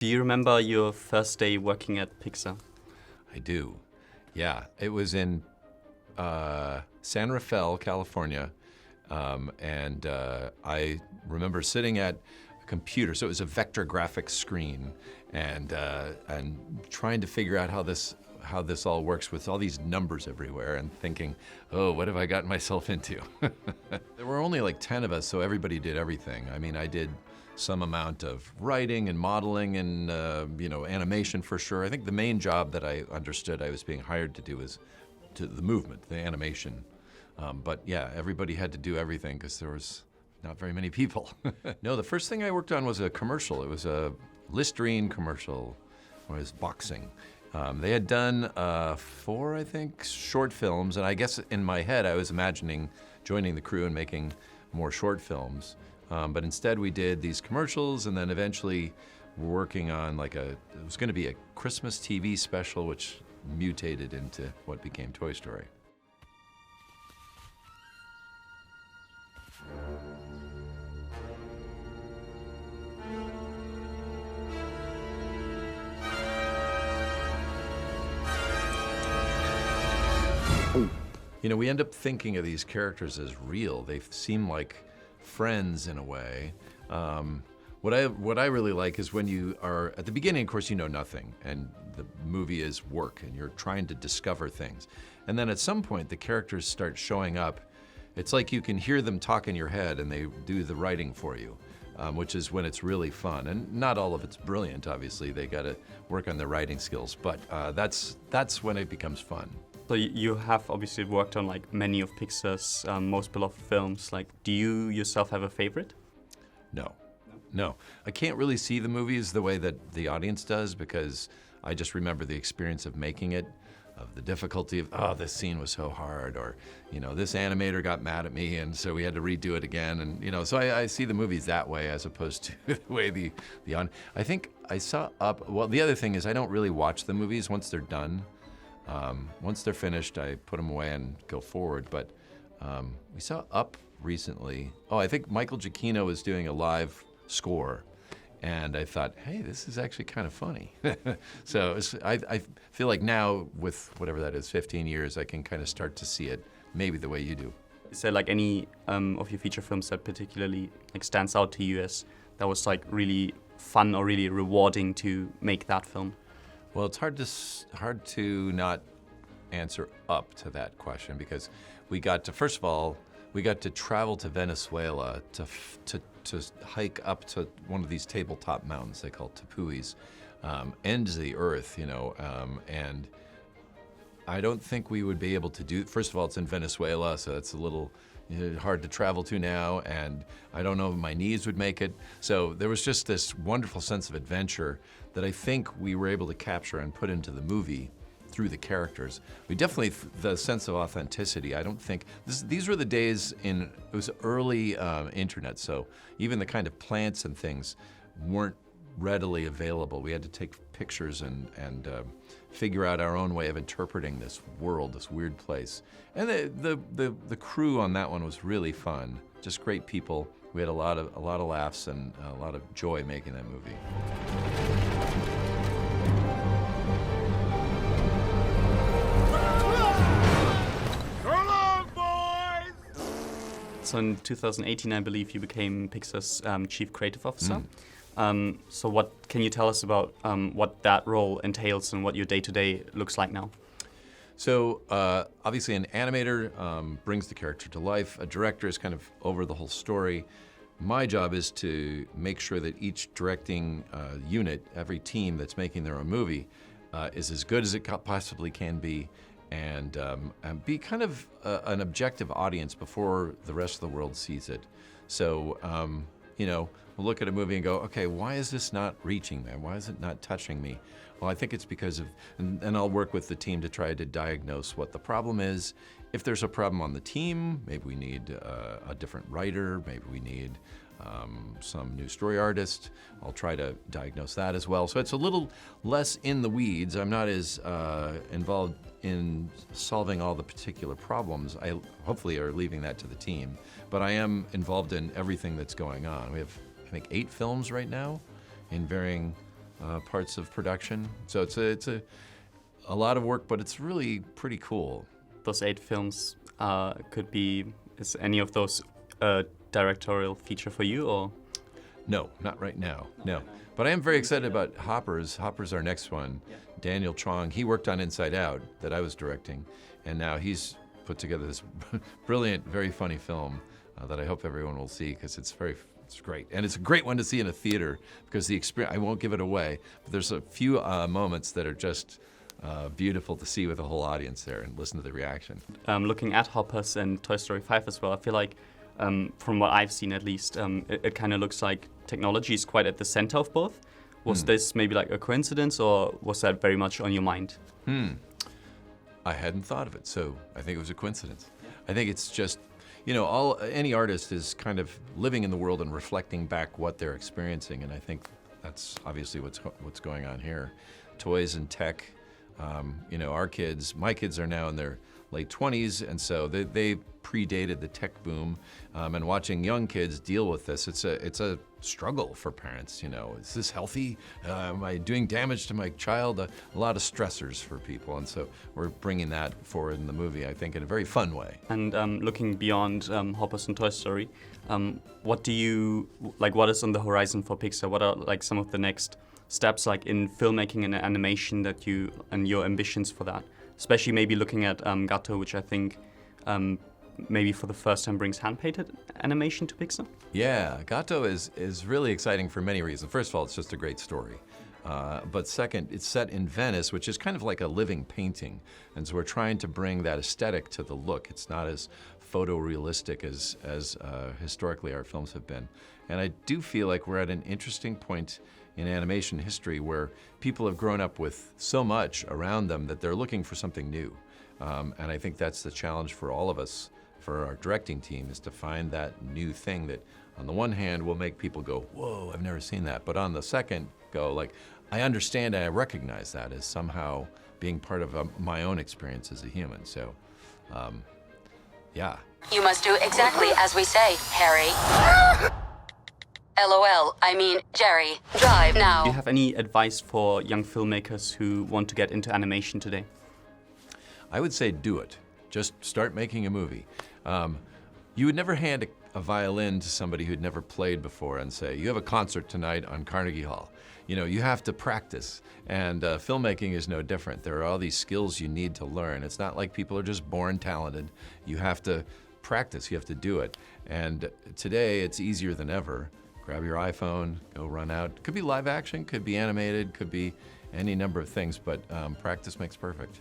Do you remember your first day working at Pixar? I do. Yeah, it was in San Rafael, California, and I remember sitting at a computer. So it was a vector graphics screen, and trying to figure out how this all works with all these numbers everywhere, and thinking, oh, what have I gotten myself into? There were only like 10 of us, so everybody did everything. I mean, I did some amount of writing and modeling and animation for sure. I think the main job that I understood I was being hired to do was the movement, the animation. But yeah, everybody had to do everything because there was not very many people. No, the first thing I worked on was a commercial. It was a Listerine commercial. It was boxing. They had done 4, I think, short films, and I guess in my head I was imagining joining the crew and making more short films. But instead we did these commercials, and then eventually we're working on it was going to be a Christmas TV special, which mutated into what became Toy Story. You know, we end up thinking of these characters as real. They seem like friends in a way. What I really like is when you are, at the beginning, of course, you know nothing, and the movie is work, and you're trying to discover things. And then at some point, the characters start showing up. It's like you can hear them talk in your head, and they do the writing for you, which is when it's really fun. And not all of it's brilliant, obviously. They got to work on their writing skills, but that's when it becomes fun. So you have obviously worked on like many of Pixar's most beloved films. Like, do you yourself have a favorite? No. I can't really see the movies the way that the audience does, because I just remember the experience of making it, of the difficulty of, oh, this scene was so hard, or, this animator got mad at me, and so we had to redo it again. And, so I see the movies that way as opposed to the way I think I saw Up. Well, the other thing is I don't really watch the movies once they're done. Once they're finished, I put them away and go forward. But we saw Up recently. Oh, I think Michael Giacchino was doing a live score, and I thought, hey, this is actually kind of funny. So I feel like now, with whatever that is, 15 years, I can kind of start to see it maybe the way you do. Is there like any of your feature films that particularly like stands out to you as that was like really fun or really rewarding to make that film? Well, it's hard to not answer Up to that question, because we got to travel to Venezuela to hike up to one of these tabletop mountains they call tepuis, ends of the earth, and I don't think we would be able to do. First of all, it's in Venezuela, so it's a little hard to travel to now, and I don't know if my knees would make it. So there was just this wonderful sense of adventure that I think we were able to capture and put into the movie through the characters. We definitely, the sense of authenticity, I don't think, these were the days it was early internet, so even the kind of plants and things weren't readily available. We had to take pictures and figure out our own way of interpreting this world, this weird place. And the crew on that one was really fun, just great people. We had a lot of laughs and a lot of joy making that movie. So in 2018, I believe, you became Pixar's Chief Creative Officer. So what can you tell us about what that role entails and what your day-to-day looks like now? So obviously an animator brings the character to life. A director is kind of over the whole story. My job is to make sure that each directing unit, every team that's making their own movie, is as good as it possibly can be, and be kind of an objective audience before the rest of the world sees it. So, we'll look at a movie and go, okay, why is this not reaching there? Why is it not touching me? Well, I think it's because of, and I'll work with the team to try to diagnose what the problem is. If there's a problem on the team, maybe we need a different writer, maybe we need some new story artist. I'll try to diagnose that as well. So it's a little less in the weeds. I'm not as involved in solving all the particular problems. I hopefully are leaving that to the team. But I am involved in everything that's going on. We have, I think, 8 films right now in varying parts of production. So it's a lot of work, but it's really pretty cool. Those 8 films is any of those a directorial feature for you, or? No, not right now, no. But I am very excited about Hoppers. Hoppers, our next one. Yeah. Daniel Chong, he worked on Inside Out that I was directing, and now he's put together this brilliant, very funny film that I hope everyone will see, because it's great. And it's a great one to see in a theater, because the experience, I won't give it away, but there's a few moments that are just beautiful to see with the whole audience there and listen to the reaction. Looking at Hoppers and Toy Story 5 as well, I feel like, from what I've seen at least, it kind of looks like technology is quite at the center of both. Was this maybe like a coincidence, or was that very much on your mind? I hadn't thought of it, so I think it was a coincidence. I think it's just, you know, any artist is kind of living in the world and reflecting back what they're experiencing, and I think that's obviously what's going on here. Toys and tech, you know, my kids are now in their late 20s, and so they predated the tech boom, and watching young kids deal with this, it's a struggle for parents. You know, is this healthy? Am I doing damage to my child? A lot of stressors for people, and so we're bringing that forward in the movie, I think, in a very fun way. And looking beyond Hoppers and Toy Story, what is on the horizon for Pixar? What are like some of the next steps, like in filmmaking and animation, and your ambitions for that? Especially maybe looking at Gato, which I think maybe for the first time brings hand-painted animation to Pixar? Yeah, Gato is really exciting for many reasons. First of all, it's just a great story. But second, it's set in Venice, which is kind of like a living painting. And so we're trying to bring that aesthetic to the look. It's not as photorealistic as historically our films have been. And I do feel like we're at an interesting point in animation history where people have grown up with so much around them that they're looking for something new. And I think that's the challenge for all of us, for our directing team, is to find that new thing that, on the one hand, will make people go, whoa, I've never seen that. But on the second, go like, I understand and I recognize that as somehow being part of my own experience as a human. So, yeah. You must do exactly as we say, Harry. LOL, I mean, Jerry. Drive now. Do you have any advice for young filmmakers who want to get into animation today? I would say do it. Just start making a movie. You would never hand a violin to somebody who'd never played before and say, you have a concert tonight on Carnegie Hall. You know, you have to practice, and filmmaking is no different. There are all these skills you need to learn. It's not like people are just born talented. You have to practice, you have to do it. And today, it's easier than ever. Grab your iPhone, go run out. Could be live action, could be animated, could be any number of things, but practice makes perfect.